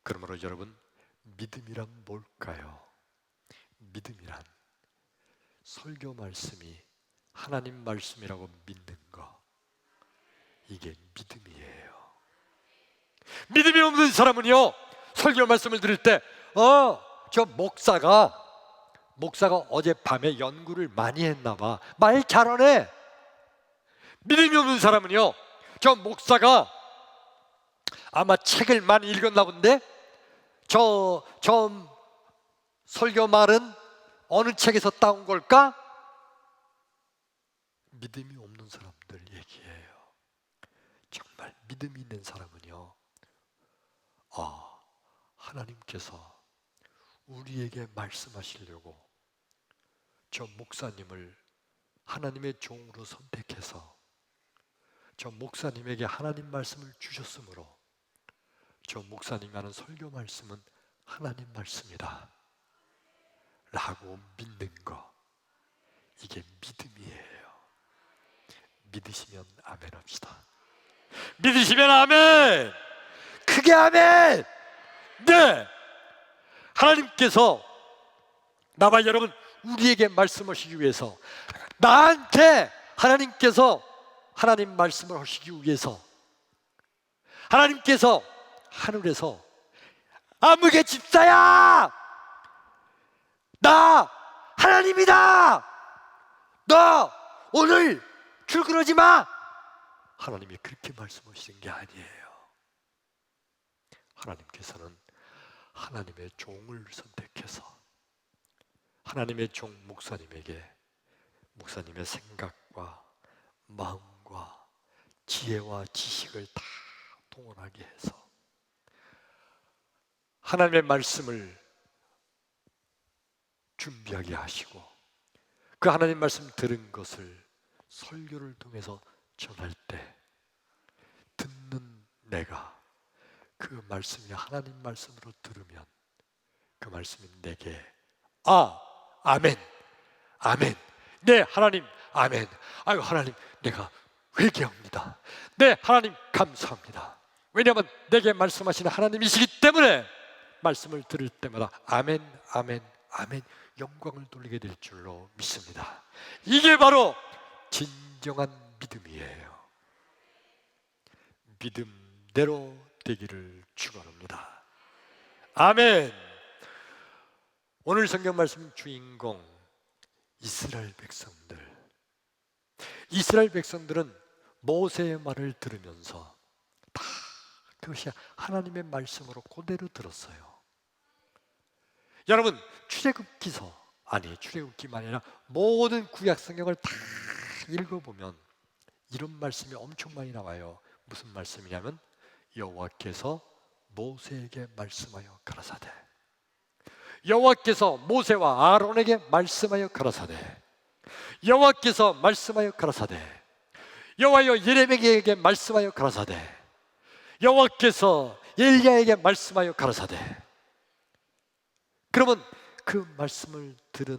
그러므로 여러분, 믿음이란 뭘까요? 믿음이란 설교 말씀이 하나님 말씀이라고 믿는 거, 이게 믿음이에요. 믿음이 없는 사람은요, 설교 말씀을 들을 때 저 목사가 어젯밤에 연구를 많이 했나 봐, 말 잘하네. 믿음이 없는 사람은요, 저 목사가 아마 책을 많이 읽었나 본데 저 설교 말은 어느 책에서 따온 걸까? 믿음이 없는 사람들 얘기예요. 정말 믿음이 있는 사람은요, 하나님께서 우리에게 말씀하시려고 저 목사님을 하나님의 종으로 선택해서 저 목사님에게 하나님 말씀을 주셨으므로 저 목사님이 하는 설교 말씀은 하나님 말씀이다 라고 믿는 거, 이게 믿음이에요. 믿으시면 아멘 합시다. 믿으시면 아멘! 크게 아멘! 네! 하나님께서 나와 여러분, 우리에게 말씀하시기 위해서, 나한테 하나님께서 하나님 말씀을 하시기 위해서 하나님께서 하늘에서 아무개 집사야! 나 하나님이다! 너 오늘 출근하지 마! 하나님이 그렇게 말씀하시는 게 아니에요. 하나님께서는 하나님의 종을 선택해서 하나님의 종 목사님에게 목사님의 생각과 마음과 지혜와 지식을 다 동원하게 해서 하나님의 말씀을 준비하게 하시고 그 하나님 말씀 들은 것을 설교를 통해서 전할 때 듣는 내가 그 말씀이 하나님 말씀으로 들으면 그 말씀이 내게 아멘, 아멘, 네 하나님, 아멘. 아유 하나님, 내가 회개합니다. 네 하나님, 감사합니다. 왜냐하면 내게 말씀하시는 하나님이시기 때문에 말씀을 들을 때마다 아멘, 아멘, 아멘, 영광을 돌리게 될 줄로 믿습니다. 이게 바로 진정한 믿음이에요. 믿음대로 되기를 축원합니다. 아멘. 오늘 성경 말씀 주인공 이스라엘 백성들. 이스라엘 백성들은 모세의 말을 들으면서 다 그것이 하나님의 말씀으로 그대로 들었어요. 여러분, 출애굽기만 아니라 모든 구약 성경을 다 읽어보면 이런 말씀이 엄청 많이 나와요. 무슨 말씀이냐면 여호와께서 모세에게 말씀하여 가라사대, 여호와께서 모세와 아론에게 말씀하여 가라사대, 여호와께서 말씀하여 가라사대, 여호와여 예레미야에게 말씀하여 가라사대, 여호와께서 엘리야에게 말씀하여 가라사대. 그러면 그 말씀을 들은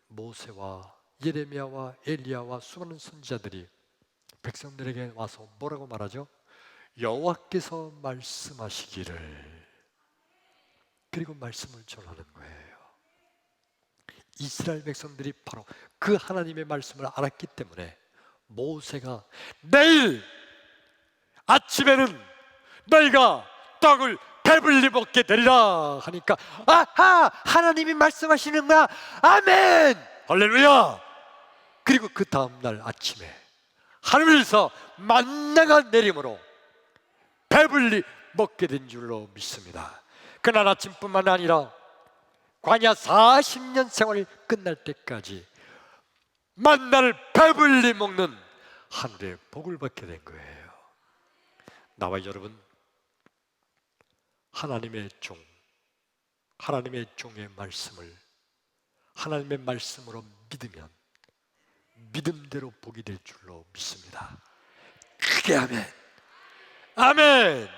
모세와 예레미야와 엘리야와 수많은 선지자들이 백성들에게 와서 뭐라고 말하죠? 여호와께서 말씀하시기를, 그리고 말씀을 전하는 거예요. 이스라엘 백성들이 바로 그 하나님의 말씀을 알았기 때문에 모세가 내일 아침에는 너희가 떡을 배불리 먹게 되리라 하니까 아하, 하나님이 말씀하시는구나, 아멘, 할렐루야. 그리고 그 다음날 아침에 하늘에서 만나가 내림으로 배불리 먹게 된 줄로 믿습니다. 그날 아침뿐만 아니라 광야 40년 생활이 끝날 때까지 만나를 배불리 먹는 하늘의 복을 받게 된 거예요. 나와 여러분, 하나님의 종의 말씀을 하나님의 말씀으로 믿으면 믿음대로 복이 될 줄로 믿습니다. 크게 아멘. 아멘.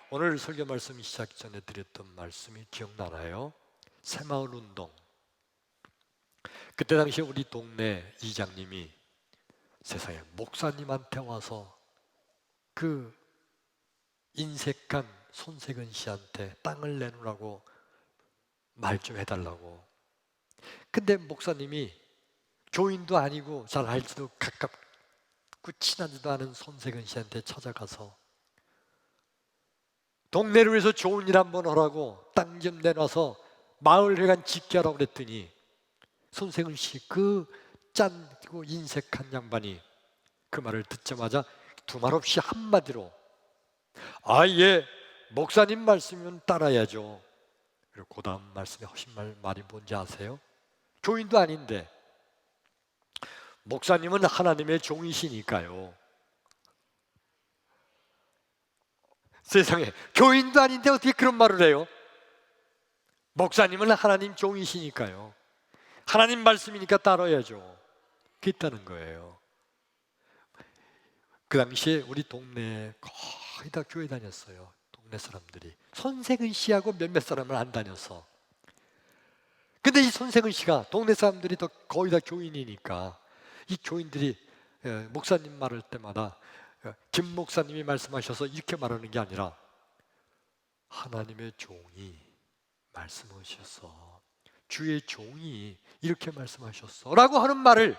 오늘 설교 말씀 시작 전에 드렸던 말씀이 기억나나요? 새마을 운동. 그때 당시에 우리 동네 이장님이 세상에 목사님한테 와서 그 인색한 손세근 씨한테 땅을 내놓으라고 말 좀 해달라고. 근데 목사님이 교인도 아니고 잘 알지도 가깝고 친하지도 않은 손세근 씨한테 찾아가서 동네를 위해서 좋은 일 한번 하라고 땅 좀 내놔서 마을회관 짓게 하라고 그랬더니 손세근 씨 그 짠고 인색한 양반이 그 말을 듣자마자 두말 없이 한마디로 아, 예, 목사님 말씀이면 따라야죠. 그리고 그 다음 말씀에 하신 말이 뭔지 아세요? 교인도 아닌데 목사님은 하나님의 종이시니까요. 세상에, 교인도 아닌데 어떻게 그런 말을 해요? 목사님은 하나님 종이시니까요. 하나님 말씀이니까 따라야죠. 그랬다는 거예요. 그 당시에 우리 동네에 거의 다 교회 다녔어요. 동네 사람들이. 손세근 씨하고 몇몇 사람을 안 다녀서. 근데 이 손세근 씨가 동네 사람들이 거의 다 교인이니까 이 교인들이 목사님 말할 때마다 김 목사님이 말씀하셔서 이렇게 말하는 게 아니라 하나님의 종이 말씀하셔서 주의 종이 이렇게 말씀하셨어 라고 하는 말을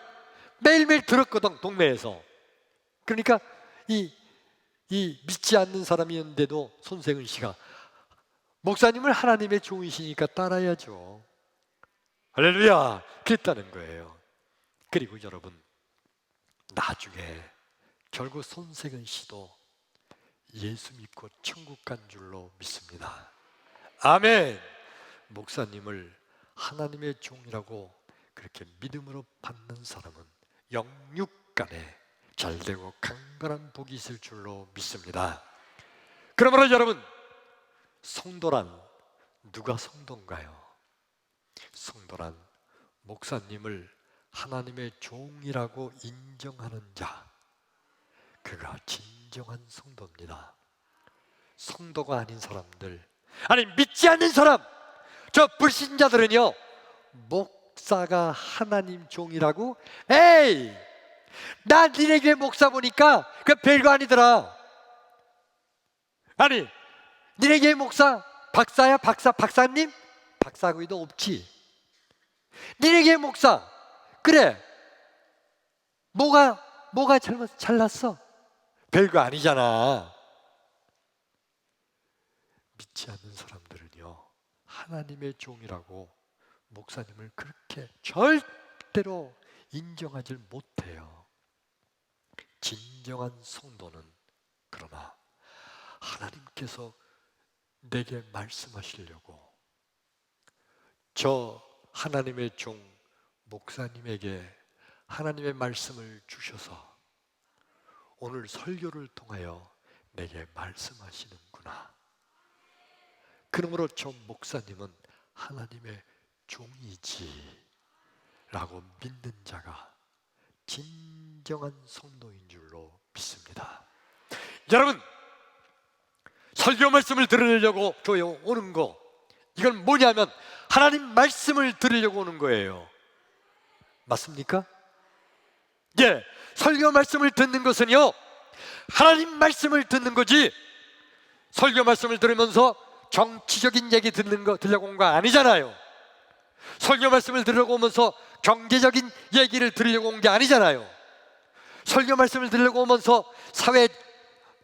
매일매일 들었거든, 동네에서. 그러니까 이 믿지 않는 사람이었는데도 손세근 씨가 목사님을 하나님의 종이시니까 따라야죠. 할렐루야! 그랬다는 거예요. 그리고 여러분, 나중에 결국 손세근 씨도 예수 믿고 천국 간 줄로 믿습니다. 아멘! 목사님을 하나님의 종이라고 그렇게 믿음으로 받는 사람은 영육간에 잘되고 강건한 복이 있을 줄로 믿습니다. 그러므로 여러분, 성도란 누가 성도인가요? 성도란 목사님을 하나님의 종이라고 인정하는 자, 그가 진정한 성도입니다. 성도가 아닌 사람들, 아니 믿지 않는 사람, 저 불신자들은요, 목사가 하나님 종이라고? 에이! 나 니네 교회 목사 보니까 그 별거 아니더라. 아니, 니네 교회 목사 박사야? 박사님? 박사고도 없지. 니네 교회 목사, 그래, 뭐가 잘났어? 별거 아니잖아. 믿지 않는 사람들은요, 하나님의 종이라고 목사님을 그렇게 절대로 인정하지 못해요. 진정한 성도는 그러나 하나님께서 내게 말씀하시려고 저 하나님의 종 목사님에게 하나님의 말씀을 주셔서 오늘 설교를 통하여 내게 말씀하시는구나. 그러므로 저 목사님은 하나님의 종이지 라고 믿는 자가 진정한 성도인 줄로 믿습니다. 여러분, 설교 말씀을 들으려고 교회 오는 거, 이건 뭐냐면 하나님 말씀을 들으려고 오는 거예요. 맞습니까? 예, 설교 말씀을 듣는 것은요, 하나님 말씀을 듣는 거지, 설교 말씀을 들으면서 정치적인 얘기 들으려고 온 거 아니잖아요. 설교 말씀을 들으려고 오면서 경제적인 얘기를 들으려고 온 게 아니잖아요. 설교 말씀을 들으려고 오면서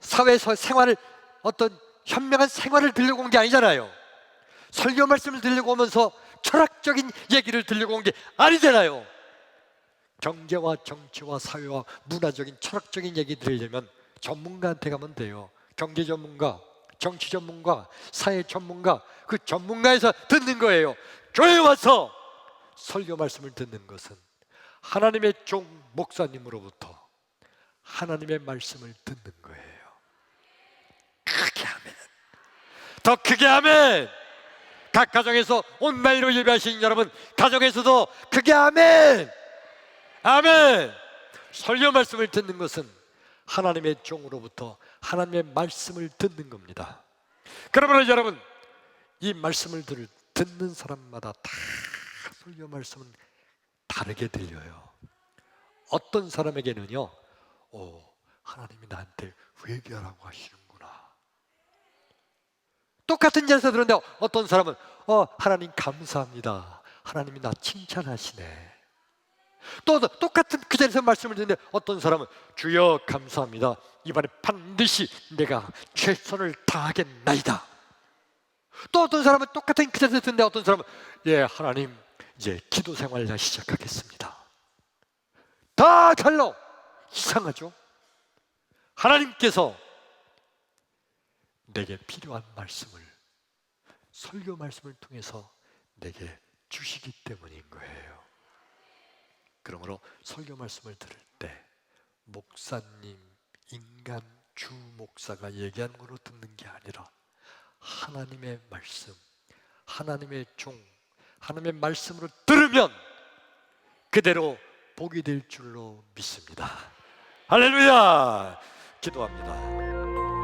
사회에서 생활을, 어떤 현명한 생활을 들으려고 온 게 아니잖아요. 설교 말씀을 들으려고 오면서 철학적인 얘기를 들으려고 온 게 아니잖아요. 경제와 정치와 사회와 문화적인 철학적인 얘기 들으려면 전문가한테 가면 돼요. 경제 전문가, 정치 전문가, 사회 전문가, 그 전문가에서 듣는 거예요. 교회에 와서 설교 말씀을 듣는 것은 하나님의 종 목사님으로부터 하나님의 말씀을 듣는 거예요. 크게 아멘. 더 크게 아멘. 각 가정에서 온라인으로 예배하시는 여러분, 가정에서도 크게 아멘. 아멘. 설교 말씀을 듣는 것은 하나님의 종으로부터 하나님의 말씀을 듣는 겁니다. 그러므로 여러분, 이 말씀을 듣는 사람마다 다 설교 말씀은 다르게 들려요. 어떤 사람에게는요, 하나님이 나한테 회개하라고 하시는구나. 똑같은 자리에서 들었는데 어떤 사람은 하나님 감사합니다. 하나님이 나 칭찬하시네. 또 똑같은 그 자리에서 말씀을 듣는데 어떤 사람은 주여 감사합니다. 이번에 반드시 내가 최선을 다하겠나이다. 또 어떤 사람은 똑같은 그 자리에서 듣는데 어떤 사람은 예 하나님 이제 기도 생활 시작하겠습니다. 다 달라. 이상하죠? 하나님께서 내게 필요한 말씀을 설교 말씀을 통해서 내게 주시기 때문인 거예요. 그러므로 설교 말씀을 들을 때 목사님, 인간 주 목사가 얘기하는 걸로 듣는 게 아니라 하나님의 말씀, 하나님의 종, 하나님의 말씀으로 들으면 그대로 복이 될 줄로 믿습니다. 할렐루야! 기도합니다.